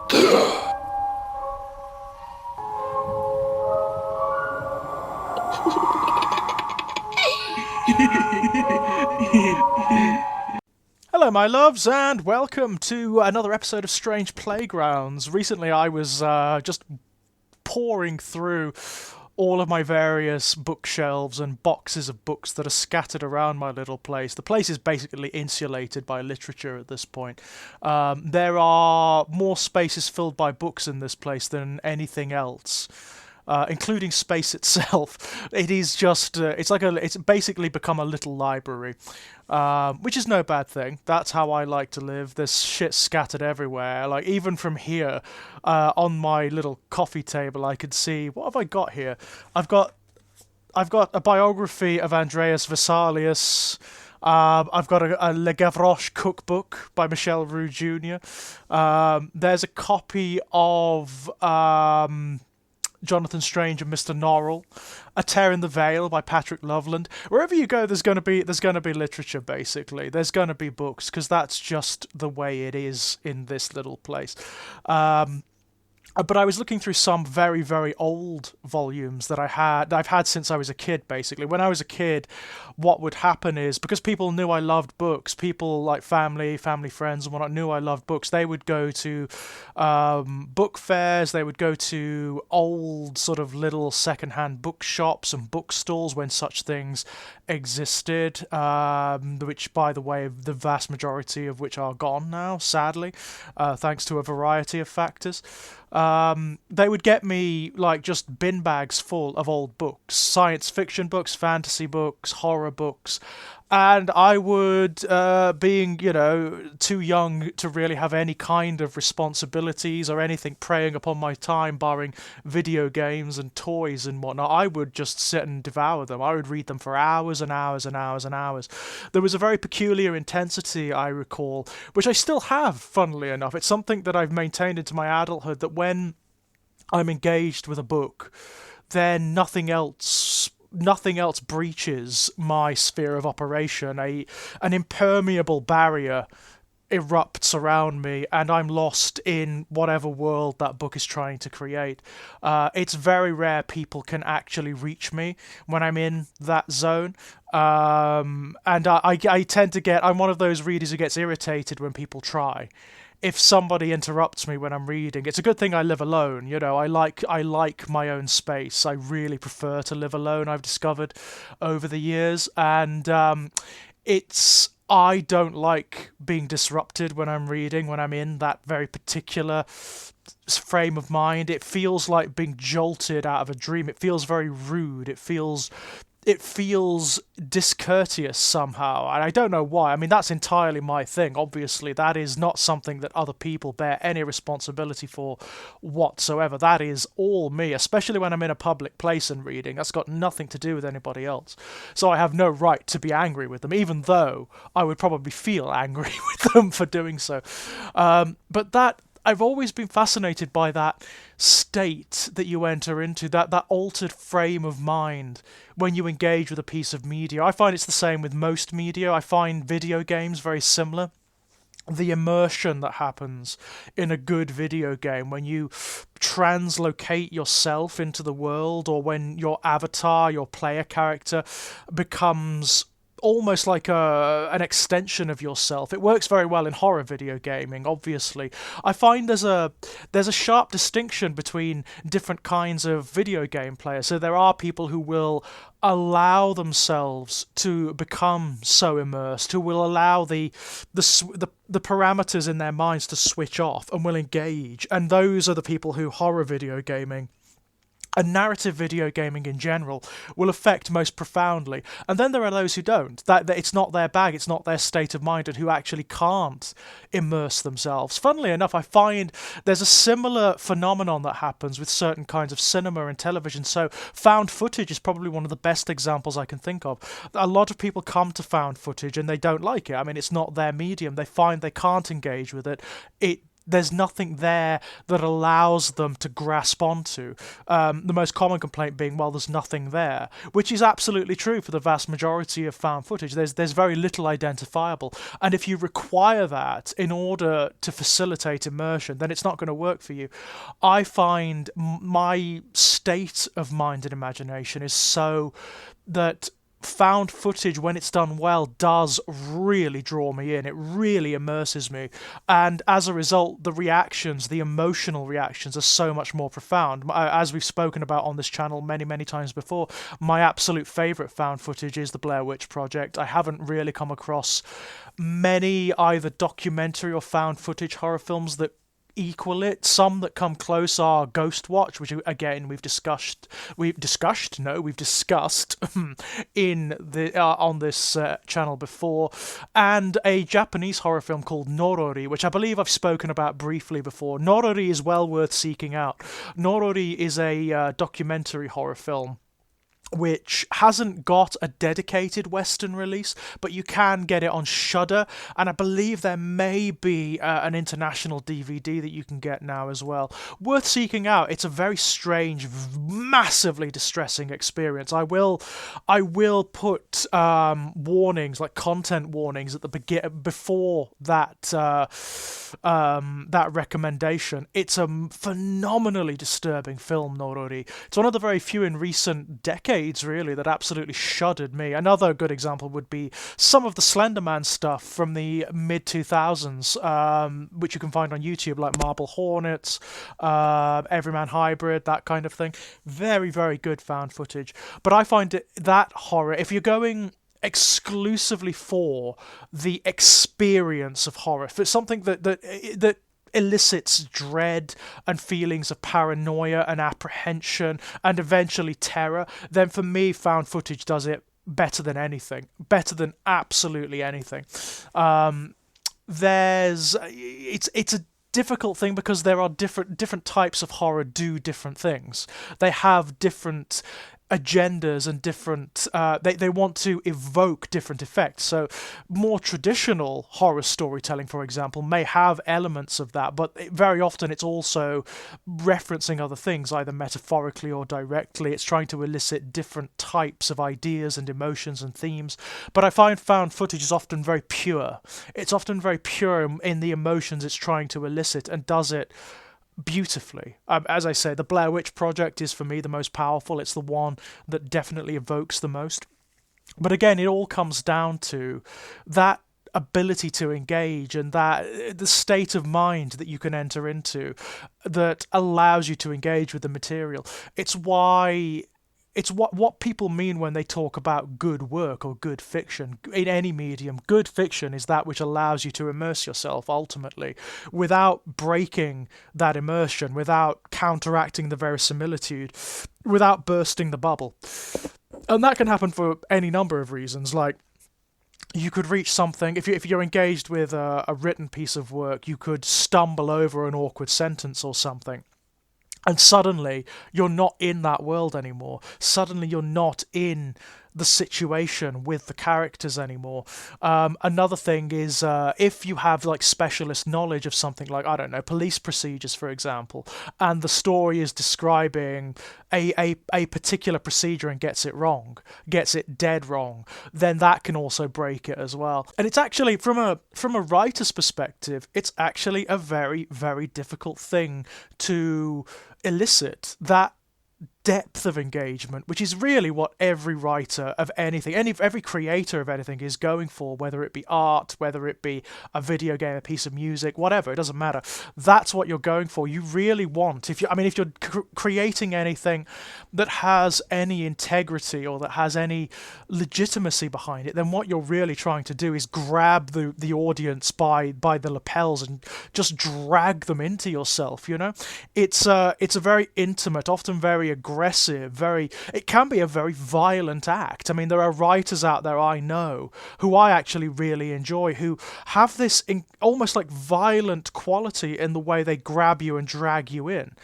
Hello my loves, and welcome to another episode of Strange Playgrounds. Recently I was just pouring through all of my various bookshelves and boxes of books that are scattered around my little place. The place is basically insulated by literature at this point. There are more spaces filled by books in this place than anything else. Including space itself. It is just, it's basically become a little library, which is no bad thing. That's how I like to live. There's shit scattered everywhere. Like, even from here, on my little coffee table, I could see, what have I got here? I've got a biography of Andreas Vesalius. I've got a Le Gavroche cookbook by Michel Roux Jr. There's a copy of Jonathan Strange and Mr. Norrell, A Tear in the Veil by Patrick Loveland. Wherever you go, there's going to be literature. Basically, there's going to be books, because that's just the way it is in this little place. But I was looking through some very, very old volumes that I've had since I was a kid, basically. When I was a kid, what would happen is, because people knew I loved books, people like family friends and whatnot knew I loved books, they would go to book fairs, they would go to old sort of little second-hand bookshops and bookstores when such things existed, which, by the way, the vast majority of which are gone now, sadly, thanks to a variety of factors. They would get me like just bin bags full of old books, science fiction books, fantasy books, horror books, and I would, being, too young to really have any kind of responsibilities or anything preying upon my time, barring video games and toys and whatnot, I would just sit and devour them. I would read them for hours and hours and hours and hours. There was a very peculiar intensity, I recall, which I still have, funnily enough. It's something that I've maintained into my adulthood, that when I'm engaged with a book, then nothing else breaches my sphere of operation. An impermeable barrier erupts around me, and I'm lost in whatever world that book is trying to create. It's very rare people can actually reach me when I'm in that zone. And I tend to get... I'm one of those readers who gets irritated when people try. If somebody interrupts me when I'm reading, it's a good thing I live alone. I like my own space. I really prefer to live alone, I've discovered over the years, and I don't like being disrupted when I'm reading, when I'm in that very particular frame of mind. It feels like being jolted out of a dream. It feels very rude. It feels discourteous somehow, and I don't know why. I mean, that's entirely my thing. Obviously, that is not something that other people bear any responsibility for whatsoever. That is all me, especially when I'm in a public place and reading. That's got nothing to do with anybody else. So I have no right to be angry with them, even though I would probably feel angry with them for doing so. But that... I've always been fascinated by that state that you enter into, that altered frame of mind when you engage with a piece of media. I find it's the same with most media. I find video games very similar. The immersion that happens in a good video game when you translocate yourself into the world, or when your avatar, your player character, becomes almost like an extension of yourself. It works very well in horror video gaming, obviously. I find there's a sharp distinction between different kinds of video game players. So there are people who will allow themselves to become so immersed, who will allow the parameters in their minds to switch off and will engage. And those are the people who horror video gaming and narrative video gaming in general will affect most profoundly. And then there are those who don't. That it's not their bag, it's not their state of mind, and who actually can't immerse themselves. Funnily enough, I find there's a similar phenomenon that happens with certain kinds of cinema and television. So found footage is probably one of the best examples I can think of. A lot of people come to found footage and they don't like it. I mean, it's not their medium. They find they can't engage with it. there's nothing there that allows them to grasp onto. The most common complaint being, well, there's nothing there, which is absolutely true for the vast majority of found footage. There's very little identifiable, and if you require that in order to facilitate immersion, then it's not going to work for you. I find my state of mind and imagination is so that found footage, when it's done well, does really draw me in. It really immerses me, and as a result, the reactions, the emotional reactions, are so much more profound. As we've spoken about on this channel many times before, my absolute favourite found footage is the Blair Witch Project. I haven't really come across many either documentary or found footage horror films that equal it. Some that come close are Ghost Watch, which again we've discussed in the on this channel before, and a Japanese horror film called Norori, which I believe I've spoken about briefly before. Norori is well worth seeking out. Norori is a documentary horror film which hasn't got a dedicated Western release, but you can get it on Shudder, and I believe there may be an international DVD that you can get now as well. Worth seeking out. It's a very strange, massively distressing experience. I will put warnings, like content warnings, at the before that that recommendation. It's a phenomenally disturbing film, Norori. It's one of the very few in recent decades, really, that absolutely shuddered me. Another good example would be some of the Slender Man stuff from the mid-2000s, which you can find on YouTube, like Marble Hornets, Everyman Hybrid, that kind of thing. Very, very good found footage. But I find that horror, if you're going exclusively for the experience of horror, if it's something that elicits dread and feelings of paranoia and apprehension and eventually terror, then for me, found footage does it better than anything. Better than absolutely anything. It's a difficult thing because there are different types of horror do different things. They have different agendas and different they want to evoke different effects. So more traditional horror storytelling, for example, may have elements of that, but very often it's also referencing other things, either metaphorically or directly. It's trying to elicit different types of ideas and emotions and themes. But I find found footage is often very pure. It's often very pure in the emotions it's trying to elicit, and does it beautifully. As I say, the Blair Witch Project is for me the most powerful. It's the one that definitely evokes the most. But again, it all comes down to that ability to engage and that the state of mind that you can enter into that allows you to engage with the material. It's what people mean when they talk about good work or good fiction. In any medium, good fiction is that which allows you to immerse yourself, ultimately, without breaking that immersion, without counteracting the verisimilitude, without bursting the bubble. And that can happen for any number of reasons, like you could reach something, if you're engaged with a written piece of work, you could stumble over an awkward sentence or something. And suddenly, you're not in that world anymore. Suddenly, you're not in the situation with the characters anymore. Another thing is if you have like specialist knowledge of something, like, I don't know, police procedures, for example, and the story is describing a particular procedure and gets it wrong, gets it dead wrong, then that can also break it as well. And it's actually, from a writer's perspective, it's actually a very, very difficult thing to elicit, that depth of engagement, which is really what every writer of anything, every creator of anything is going for, whether it be art, whether it be a video game, a piece of music, whatever, it doesn't matter. That's what you're going for. You really want, if you're creating anything that has any integrity or that has any legitimacy behind it, then what you're really trying to do is grab the audience by the lapels and just drag them into yourself, you know? It's a very intimate, often very aggressive, it can be a very violent act. I mean, there are writers out there I know who I actually really enjoy, who have this almost like violent quality in the way they grab you and drag you in.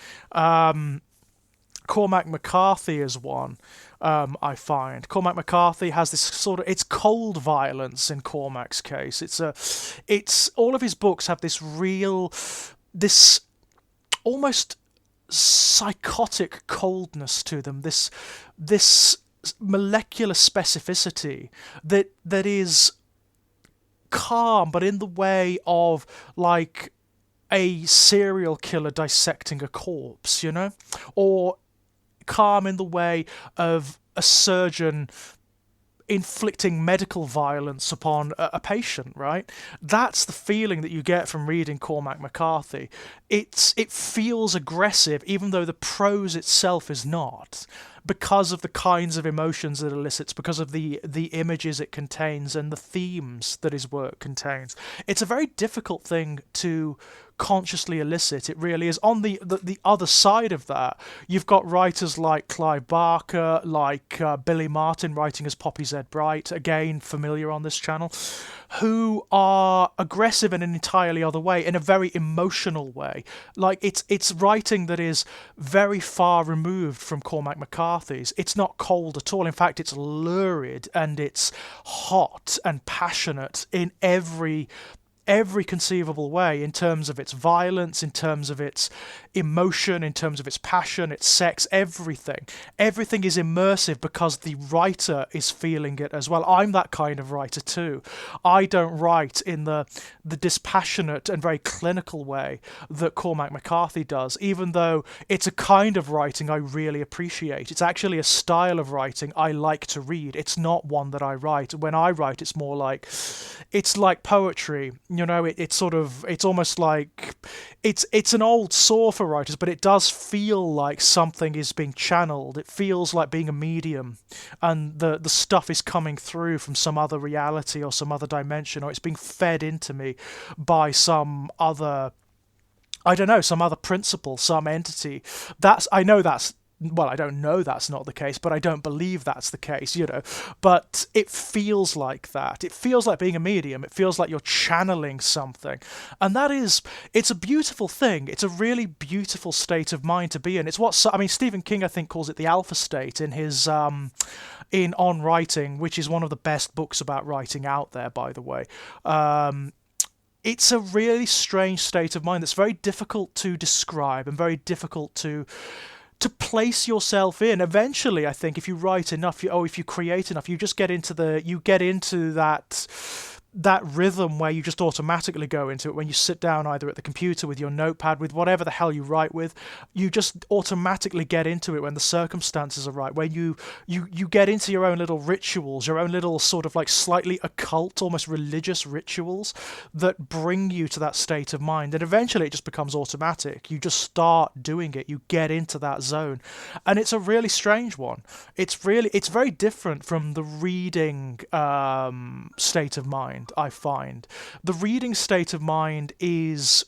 Cormac McCarthy is one. I find Cormac McCarthy has this sort of, it's cold violence in Cormac's case. It's all of his books have this real this almost psychotic coldness to them, this molecular specificity that is calm, but in the way of like a serial killer dissecting a corpse, or calm in the way of a surgeon inflicting medical violence upon a patient, right? That's the feeling that you get from reading Cormac McCarthy. It feels aggressive, even though the prose itself is not, because of the kinds of emotions it elicits, because of the images it contains and the themes that his work contains. It's a very difficult thing to consciously elicit. It really is. On the other side of that, you've got writers like Clive Barker, like Billy Martin writing as Poppy Z. Bright, again familiar on this channel, who are aggressive in an entirely other way, in a very emotional way. Like it's writing that is very far removed from Cormac McCarthy's. It's not cold at all. In fact, it's lurid and it's hot and passionate in every conceivable way, in terms of its violence, in terms of its emotion, in terms of its passion, its sex, everything. Everything is immersive because the writer is feeling it as well. I'm that kind of writer too. I don't write in the dispassionate and very clinical way that Cormac McCarthy does, even though it's a kind of writing I really appreciate. It's actually a style of writing I like to read. It's not one that I write. When I write, it's more like, it's like poetry. It's almost like it's an old saw for writers, but it does feel like something is being channeled. It feels like being a medium, and the stuff is coming through from some other reality or some other dimension, or it's being fed into me by some other, I don't know, some other principle, some entity. I don't know that's not the case, but I don't believe that's the case, But it feels like that. It feels like being a medium. It feels like you're channeling something. And it's a beautiful thing. It's a really beautiful state of mind to be in. It's Stephen King, I think, calls it the alpha state in his in On Writing, which is one of the best books about writing out there, by the way. It's a really strange state of mind that's very difficult to describe and very difficult to place yourself in. Eventually, I think, if you write enough, if you create enough, you just get into that rhythm where you just automatically go into it. When you sit down either at the computer with your notepad, with whatever the hell you write with, you just automatically get into it when the circumstances are right, where you get into your own little rituals, your own little sort of like slightly occult, almost religious rituals that bring you to that state of mind. And eventually it just becomes automatic. You just start doing it. You get into that zone. And it's a really strange one. It's very different from the reading state of mind, I find. The reading state of mind it's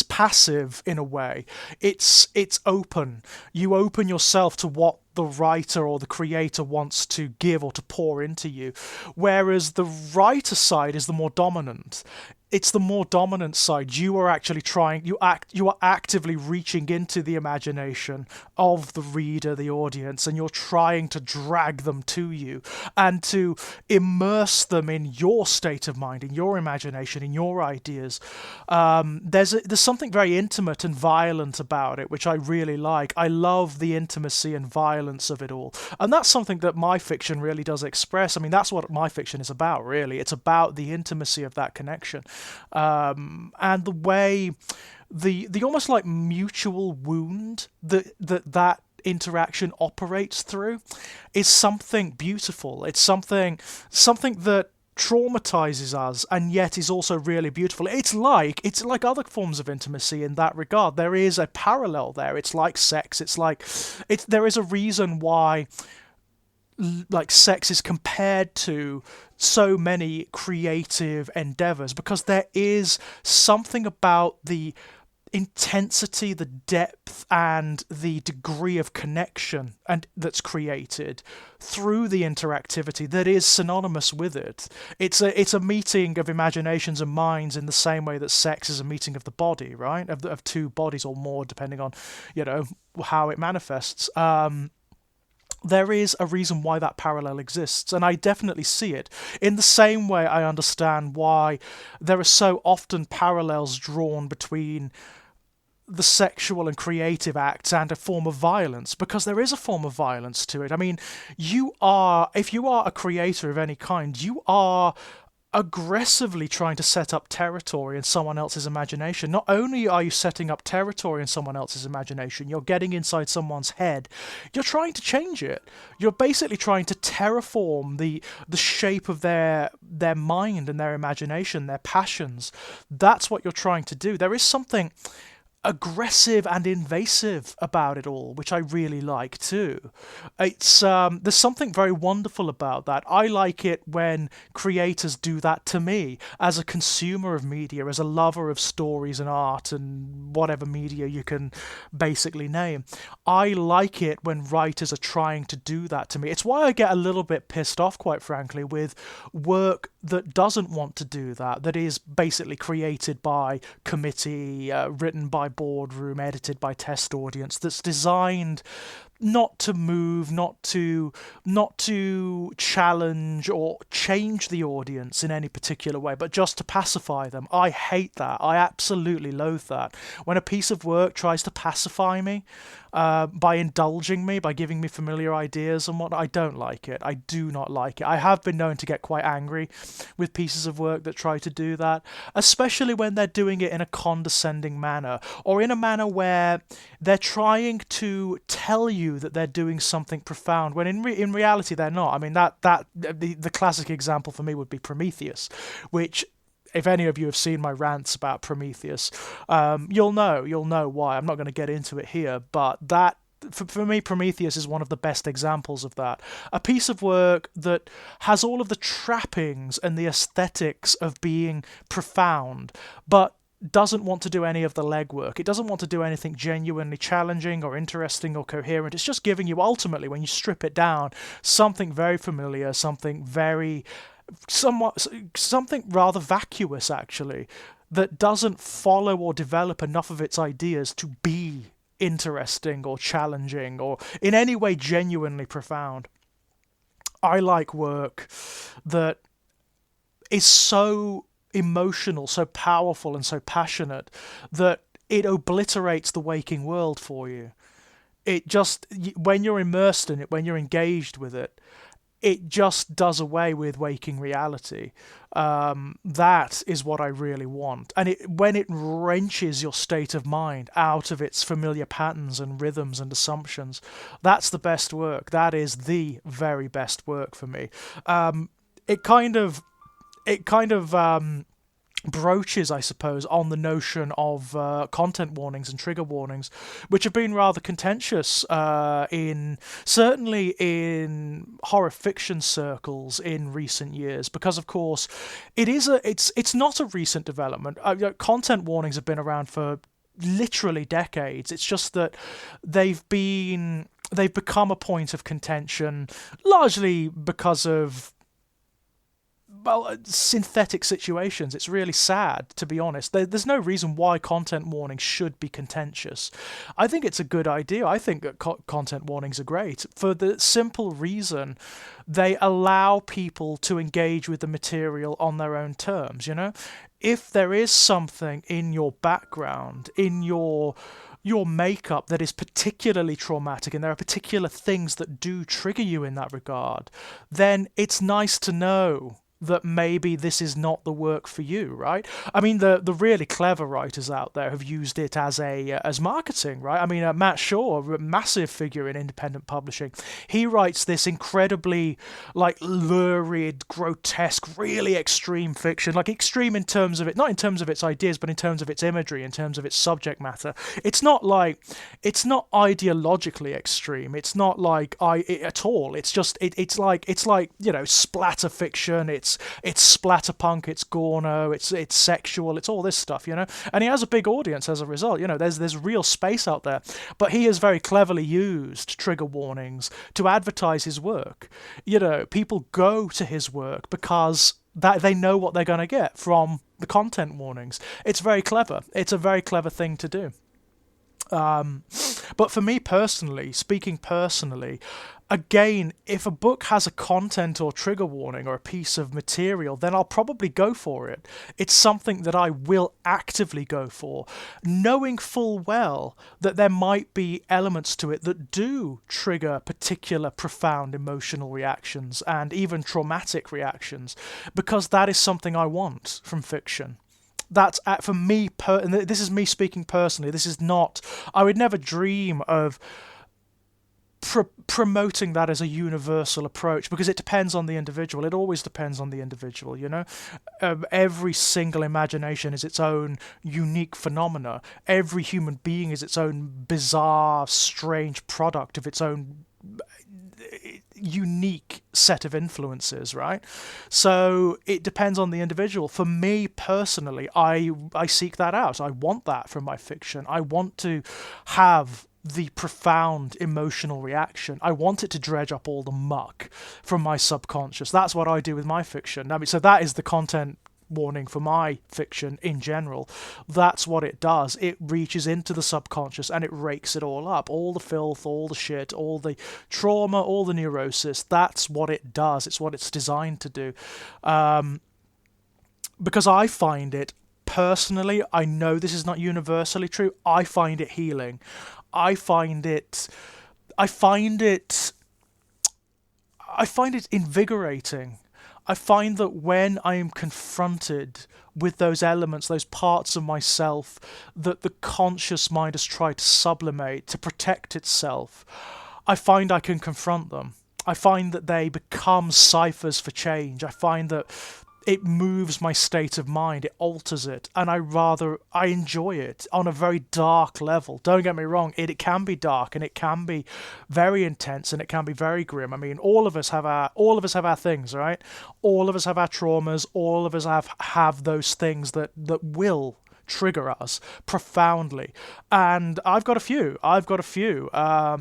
passive in a way. It's open. You open yourself to what the writer or the creator wants to give or to pour into you, whereas the writer side is the more dominant. It's the more dominant side. You are actually you are actively reaching into the imagination of the reader, the audience, and you're trying to drag them to you and to immerse them in your state of mind, in your imagination, in your ideas. There's something very intimate and violent about it, which I really like. I love the intimacy and violence of it all. And that's something that my fiction really does express. I mean, that's what my fiction is about, really. It's about the intimacy of that connection. And the way the almost like mutual wound that interaction operates through is something beautiful. It's something that traumatizes us and yet is also really beautiful. It's like other forms of intimacy in that regard. There is a parallel there. It's like sex. There is a reason why like sex is compared to so many creative endeavors, because there is something about the intensity, the depth, and the degree of connection that's created through the interactivity that is synonymous with it. It's a meeting of imaginations and minds in the same way that sex is a meeting of the body, right? Of two bodies or more, depending on how it manifests. there is a reason why that parallel exists, and I definitely see it. In the same way I understand why there are so often parallels drawn between the sexual and creative acts and a form of violence, because there is a form of violence to it. I mean, if you are a creator of any kind, you are aggressively trying to set up territory in someone else's imagination. Not only are you setting up territory in someone else's imagination, you're getting inside someone's head. You're trying to change it. You're basically trying to terraform the shape of their mind and their imagination, their passions. That's what you're trying to do. There is something aggressive and invasive about it all, which I really like too. It's there's something very wonderful about that. I like it when creators do that to me as a consumer of media, as a lover of stories and art and whatever media you can basically name. I like it when writers are trying to do that to me. It's why I get a little bit pissed off, quite frankly, with work that doesn't want to do that, that is basically created by committee, written by boardroom, edited by test audience, that's designed not to move, not to challenge or change the audience in any particular way, but just to pacify them. I hate that. I absolutely loathe that. When a piece of work tries to pacify me by indulging me, by giving me familiar ideas and whatnot, I don't like it. I do not like it. I have been known to get quite angry with pieces of work that try to do that, especially when they're doing it in a condescending manner, or in a manner where they're trying to tell you that they're doing something profound when in reality they're not. I mean, the classic example for me would be Prometheus, which, if any of you have seen my rants about Prometheus, you'll know why. I'm not going to get into it here, but that, for me, Prometheus is one of the best examples of that. A piece of work that has all of the trappings and the aesthetics of being profound, but doesn't want to do any of the legwork. It doesn't want to do anything genuinely challenging or interesting or coherent. It's just giving you, ultimately, when you strip it down, something very familiar, something rather vacuous, actually, that doesn't follow or develop enough of its ideas to be interesting or challenging or in any way genuinely profound. I like work that is so emotional, so powerful and so passionate that it obliterates the waking world for you. It just, when you're immersed in it, when you're engaged with it, it just does away with waking reality. That is what I really want. And when it wrenches your state of mind out of its familiar patterns and rhythms and assumptions, that's the best work. That is the very best work for me. It kind of broaches, I suppose, on the notion of content warnings and trigger warnings, which have been rather contentious certainly in horror fiction circles in recent years, because of course it's not a recent development. Content warnings have been around for literally decades. It's just that they've become a point of contention largely because of synthetic situations. It's really sad, to be honest. There's no reason why content warnings should be contentious. I think it's a good idea. I think that content warnings are great for the simple reason they allow people to engage with the material on their own terms, you know? If there is something in your background, in your makeup that is particularly traumatic, and there are particular things that do trigger you in that regard, then it's nice to know that maybe this is not the work for you, right? I mean, the really clever writers out there have used it as marketing, right? I mean, Matt Shaw, a massive figure in independent publishing, he writes this incredibly, like, lurid, grotesque, really extreme fiction, like extreme in terms of it, not in terms of its ideas, but in terms of its imagery, in terms of its subject matter. It's not ideologically extreme. It's not like at all. It's just it's like you know, splatter fiction. It's splatterpunk, it's gorno, it's sexual, it's all this stuff, you know. And he has a big audience as a result. You know, there's real space out there. But he has very cleverly used trigger warnings to advertise his work. You know, people go to his work because that they know what they're going to get from the content warnings. It's very clever. It's a very clever thing to do. But for me personally, speaking personally, again, if a book has a content or trigger warning or a piece of material, then I'll probably go for it. It's something that I will actively go for, knowing full well that there might be elements to it that do trigger particular profound emotional reactions and even traumatic reactions, because that is something I want from fiction. That's for me, and this is me speaking personally. This is not, I would never dream of promoting that as a universal approach, because it depends on the individual. It always depends on the individual, you know. Every single imagination is its own unique phenomena. Every human being is its own bizarre, strange product of its own unique set of influences, right? So it depends on the individual. For me personally, I seek that out. I want that from my fiction. I want to have the profound emotional reaction. I want it to dredge up all the muck from my subconscious. That's what I do with my fiction. I mean, so that is the content warning for my fiction in general. That's what it does. It reaches into the subconscious and it rakes it all up. All the filth, all the shit, all the trauma, all the neurosis. That's what it does. It's what it's designed to do. Because I find it, personally, I know this is not universally true, I find it healing. I find it invigorating. I find that when I am confronted with those elements, those parts of myself that the conscious mind has tried to sublimate to protect itself, I find I can confront them. I find that they become ciphers for change. I find that it moves my state of mind, it alters it, and I enjoy it on a very dark level. Don't get me wrong, it can be dark and it can be very intense and it can be very grim. I mean, all of us have our things, right? All of us have our traumas, all of us have those things that will trigger us profoundly, and I've got a few.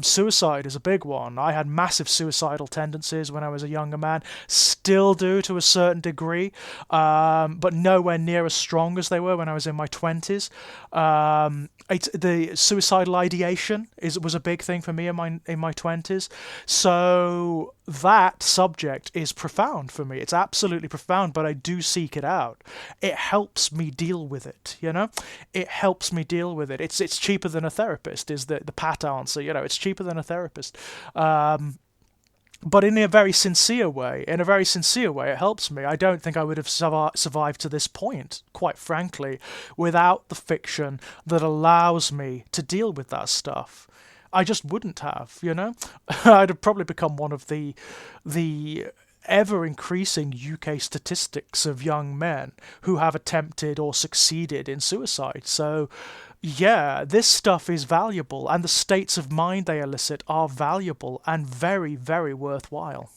Suicide is a big one. I had massive suicidal tendencies when I was a younger man, still do to a certain degree, but nowhere near as strong as they were when I was in my 20s. The suicidal ideation was a big thing for me in my 20s. So that subject is profound for me. It's absolutely profound, but I do seek it out. It helps me deal with it, you know? It helps me deal with it. It's cheaper than a therapist, is the pat answer, you know? It's cheaper than a therapist. But in a very sincere way, it helps me. I don't think I would have survived to this point, quite frankly, without the fiction that allows me to deal with that stuff. I just wouldn't have, you know? I'd have probably become one of the ever-increasing UK statistics of young men who have attempted or succeeded in suicide. So, yeah, this stuff is valuable, and the states of mind they elicit are valuable and very, very worthwhile.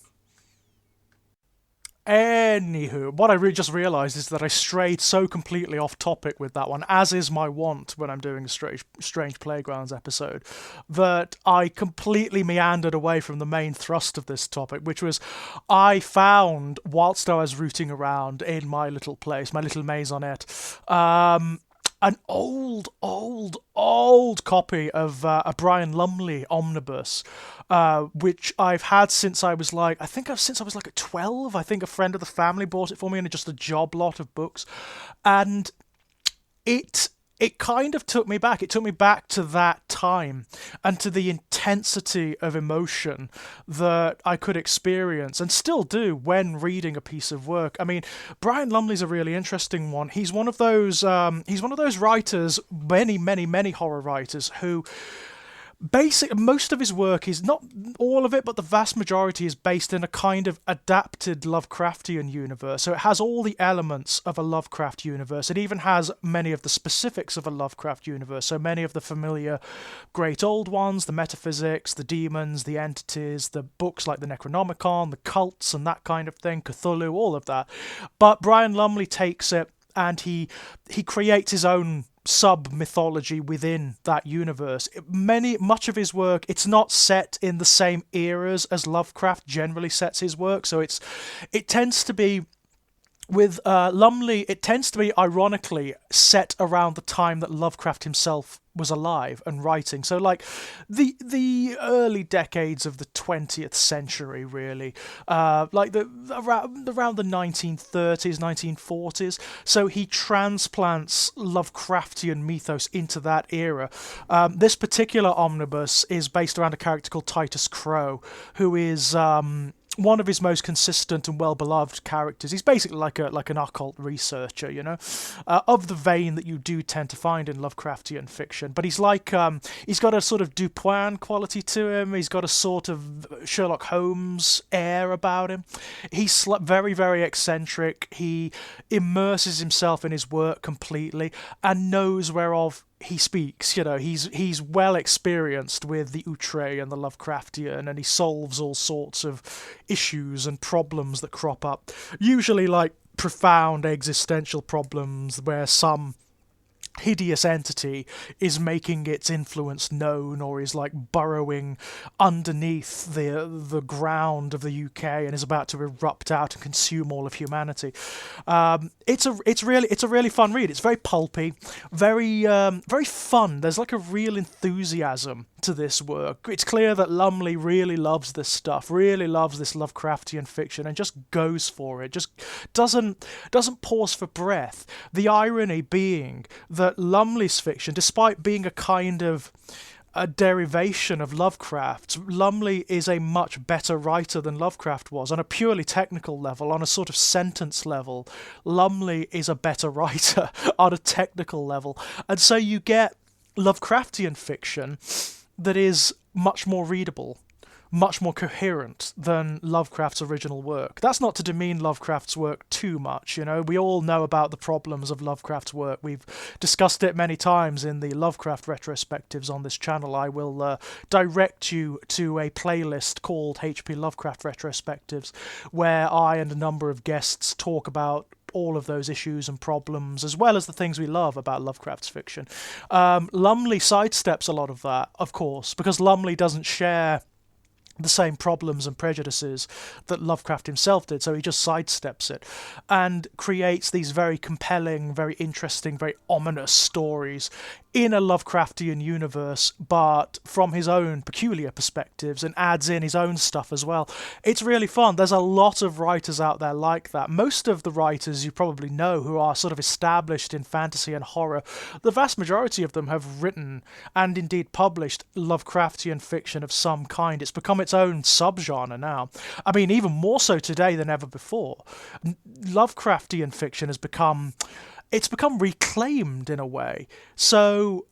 Anywho, what I just realised is that I strayed so completely off topic with that one, as is my wont when I'm doing a Strange Playgrounds episode, that I completely meandered away from the main thrust of this topic, which was I found, whilst I was rooting around in my little place, my little maisonette, an old copy of a Brian Lumley omnibus, which I've had since I was like, since I was like 12. I think a friend of the family bought it for me in just a job lot of books, and it kind of took me back. It took me back to that time and to the intensity of emotion that I could experience and still do when reading a piece of work. I mean, Brian Lumley's a really interesting one. He's one of those writers, many horror writers, who most of his work is, not all of it, but the vast majority is based in a kind of adapted Lovecraftian universe. So it has all the elements of a Lovecraft universe. It even has many of the specifics of a Lovecraft universe. So many of the familiar great old ones, the metaphysics, the demons, the entities, the books like the Necronomicon, the cults and that kind of thing, Cthulhu, all of that. But Brian Lumley takes it and he creates his own sub-mythology within that universe. Much of his work, it's not set in the same eras as Lovecraft generally sets his work, so it tends to be With Lumley, it tends to be ironically set around the time that Lovecraft himself was alive and writing. So, like the early decades of the 20th century, really, like around the 1930s, 1940s. So he transplants Lovecraftian mythos into that era. This particular omnibus is based around a character called Titus Crow, who is one of his most consistent and well-beloved characters. He's basically like an occult researcher, of the vein that you do tend to find in Lovecraftian fiction. But he's like he's got a sort of Dupin quality to him. He's got a sort of Sherlock Holmes air about him. He's very, very eccentric. He immerses himself in his work completely and knows whereof he speaks. He's well experienced with the outre and the Lovecraftian, and he solves all sorts of issues and problems that crop up, usually like profound existential problems where some hideous entity is making its influence known, or is like burrowing underneath the ground of the UK and is about to erupt out and consume all of humanity. It's a really fun read. It's very pulpy, very fun. There's like a real enthusiasm to this work. It's clear that Lumley really loves this stuff, really loves this Lovecraftian fiction, and just goes for it. Just doesn't pause for breath. The irony being that Lumley's fiction, despite being a kind of a derivation of Lovecraft, Lumley is a much better writer than Lovecraft was on a purely technical level, on a sort of sentence level. Lumley is a better writer on a technical level, and so you get Lovecraftian fiction that is much more readable, much more coherent than Lovecraft's original work. That's not to demean Lovecraft's work too much, We all know about the problems of Lovecraft's work. We've discussed it many times in the Lovecraft retrospectives on this channel. I will direct you to a playlist called HP Lovecraft Retrospectives, where I and a number of guests talk about all of those issues and problems, as well as the things we love about Lovecraft's fiction. Lumley sidesteps a lot of that, of course, because Lumley doesn't share the same problems and prejudices that Lovecraft himself did, so he just sidesteps it and creates these very compelling, very interesting, very ominous stories in a Lovecraftian universe, but from his own peculiar perspectives, and adds in his own stuff as well. It's really fun. There's a lot of writers out there like that. Most of the writers you probably know who are sort of established in fantasy and horror, the vast majority of them have written and indeed published Lovecraftian fiction of some kind. It's become its own subgenre now. I mean, even more so today than ever before. Lovecraftian fiction has become reclaimed in a way. So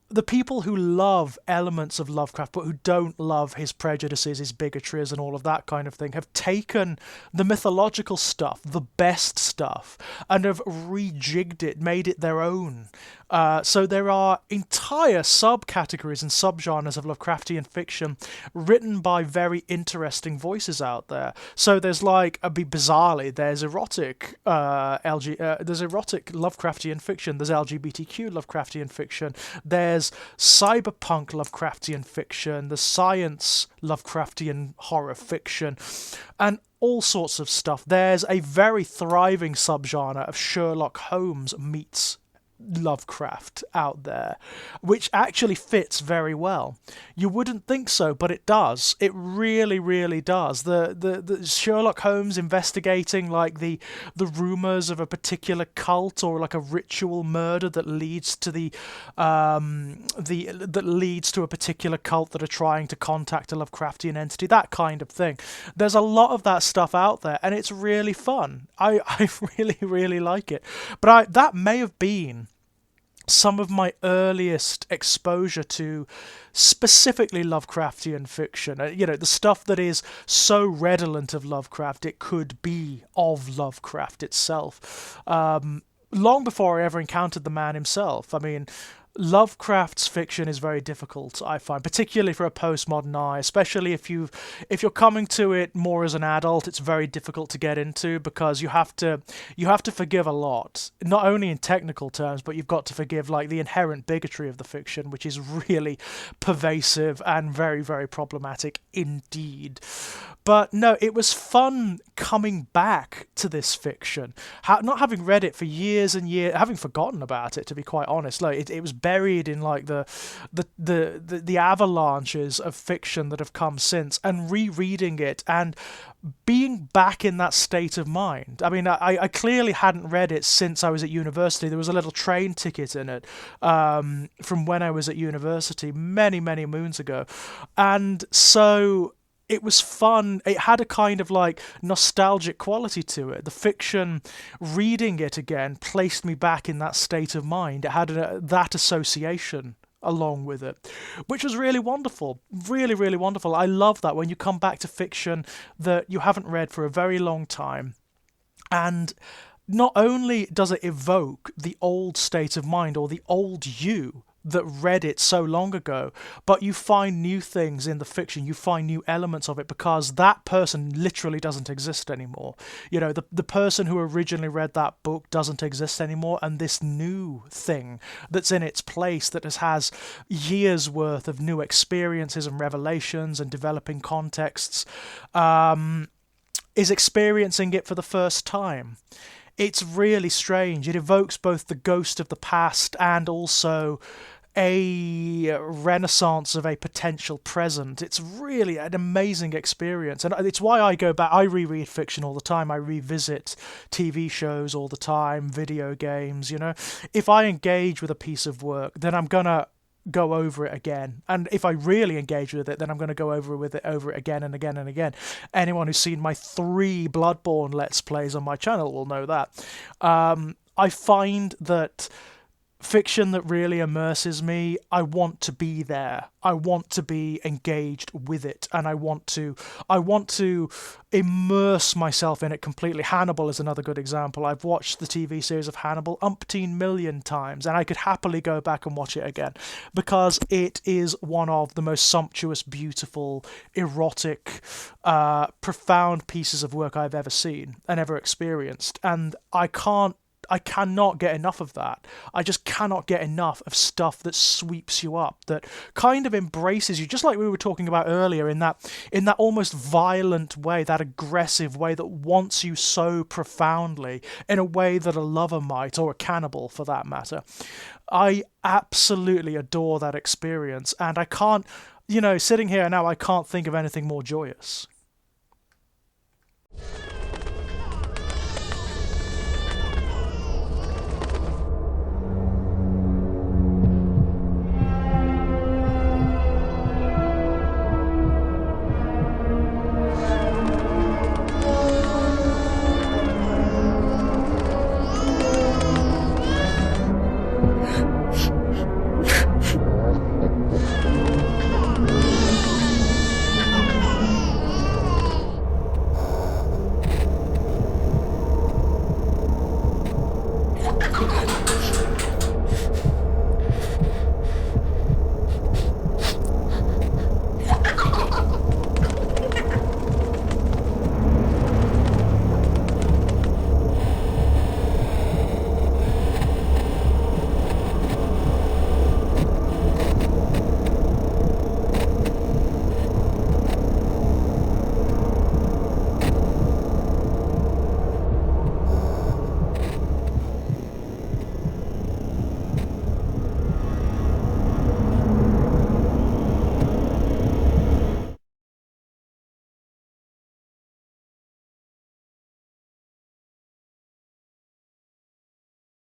the people who love elements of Lovecraft but who don't love his prejudices, his bigotries and all of that kind of thing, have taken the mythological stuff, the best stuff, and have rejigged it, made it their own. So there are entire subcategories and subgenres of Lovecraftian fiction written by very interesting voices out there. So there's like, bizarrely, there's erotic there's erotic Lovecraftian fiction, there's LGBTQ Lovecraftian fiction, there's cyberpunk Lovecraftian fiction, the science Lovecraftian horror fiction, and all sorts of stuff. There's a very thriving subgenre of Sherlock Holmes meets Lovecraft out there, which actually fits very well. You wouldn't think so, but it does. It really, really does. The Sherlock Holmes investigating like the rumors of a particular cult, or like a ritual murder that leads to that leads to a particular cult that are trying to contact a Lovecraftian entity, that kind of thing. There's a lot of that stuff out there, and it's really fun. I really, really like it. But that may have been some of my earliest exposure to specifically Lovecraftian fiction. The stuff that is so redolent of Lovecraft it could be of Lovecraft itself. Long before I ever encountered the man himself. I mean, Lovecraft's fiction is very difficult, I find, particularly for a postmodern eye, especially if you're coming to it more as an adult. It's very difficult to get into because you have to forgive a lot, not only in technical terms, but you've got to forgive like the inherent bigotry of the fiction, which is really pervasive and very, very problematic indeed. But no, it was fun coming back to this fiction, not having read it for years and years, having forgotten about it, to be quite honest. Like it was buried in like the avalanches of fiction that have come since, and rereading it and being back in that state of mind. I mean, I clearly hadn't read it since I was at university. There was a little train ticket in it from when I was at university many, many moons ago. And so it was fun. It had a kind of like nostalgic quality to it. The fiction, reading it again, placed me back in that state of mind. It had that association along with it, which was really wonderful. Really, really wonderful. I love that when you come back to fiction that you haven't read for a very long time. And not only does it evoke the old state of mind or the old you that read it so long ago, but you find new things in the fiction, you find new elements of it because that person literally doesn't exist anymore. You know, the person who originally read that book doesn't exist anymore, and this new thing that's in its place that has years worth of new experiences and revelations and developing contexts is experiencing it for the first time. It's really strange. It evokes both the ghost of the past and also a renaissance of a potential present. It's really an amazing experience, and it's why I go back. I reread fiction all the time. I revisit TV shows all the time, video games. You know, if I engage with a piece of work, then I'm gonna go over it again, and if I really engage with it, then I'm going to go over it again and again and again. Anyone who's seen my 3 Bloodborne Let's Plays on my channel will know that. I find that fiction that really immerses me, I want to be there. I want to be engaged with it, and I want to immerse myself in it completely. Hannibal is another good example. I've watched the TV series of Hannibal umpteen million times, and I could happily go back and watch it again because it is one of the most sumptuous, beautiful, erotic, profound pieces of work I've ever seen and ever experienced, and I cannot get enough of that. I just cannot get enough of stuff that sweeps you up, that kind of embraces you, just like we were talking about earlier, in that almost violent way, that aggressive way that wants you so profoundly, in a way that a lover might, or a cannibal for that matter. I absolutely adore that experience, and I can't, sitting here now, I can't think of anything more joyous.